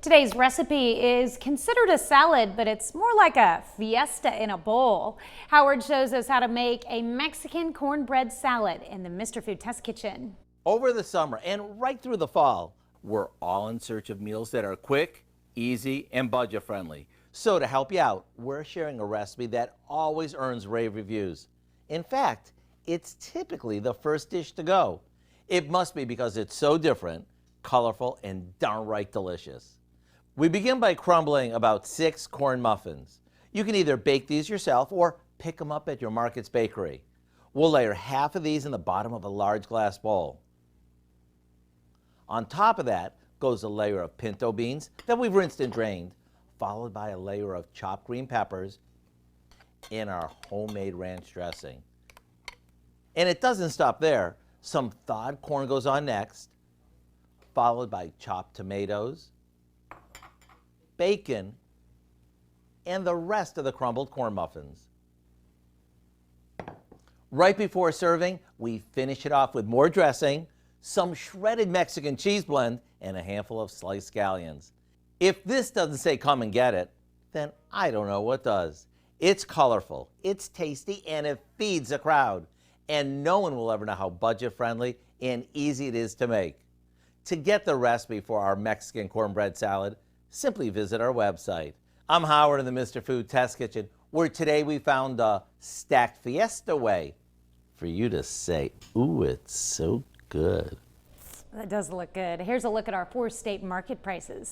Today's recipe is considered a salad, but it's more like a fiesta in a bowl. Howard shows us how to make a Mexican cornbread salad in the Mr. Food Test Kitchen. Over the summer and right through the fall, we're all in search of meals that are quick, easy, and budget friendly. So to help you out, we're sharing a recipe that always earns rave reviews. In fact, it's typically the first dish to go. It must be because it's so different, colorful, and downright delicious. We begin by crumbling about 6 corn muffins. You can either bake these yourself or pick them up at your market's bakery. We'll layer half of these in the bottom of a large glass bowl. On top of that goes a layer of pinto beans that we've rinsed and drained, followed by a layer of chopped green peppers in our homemade ranch dressing. And it doesn't stop there. Some thawed corn goes on next, followed by chopped tomatoes, bacon, and the rest of the crumbled corn muffins. Right before serving, we finish it off with more dressing, some shredded Mexican cheese blend, and a handful of sliced scallions. If this doesn't say come and get it, then I don't know what does. It's colorful, it's tasty, and it feeds a crowd. And no one will ever know how budget-friendly and easy it is to make. To get the recipe for our Mexican cornbread salad, simply visit our website. I'm Howard in the Mr. Food Test Kitchen, where today we found a stacked fiesta way for you to say, ooh, it's so good. That does look good. Here's a look at our 4-state market prices.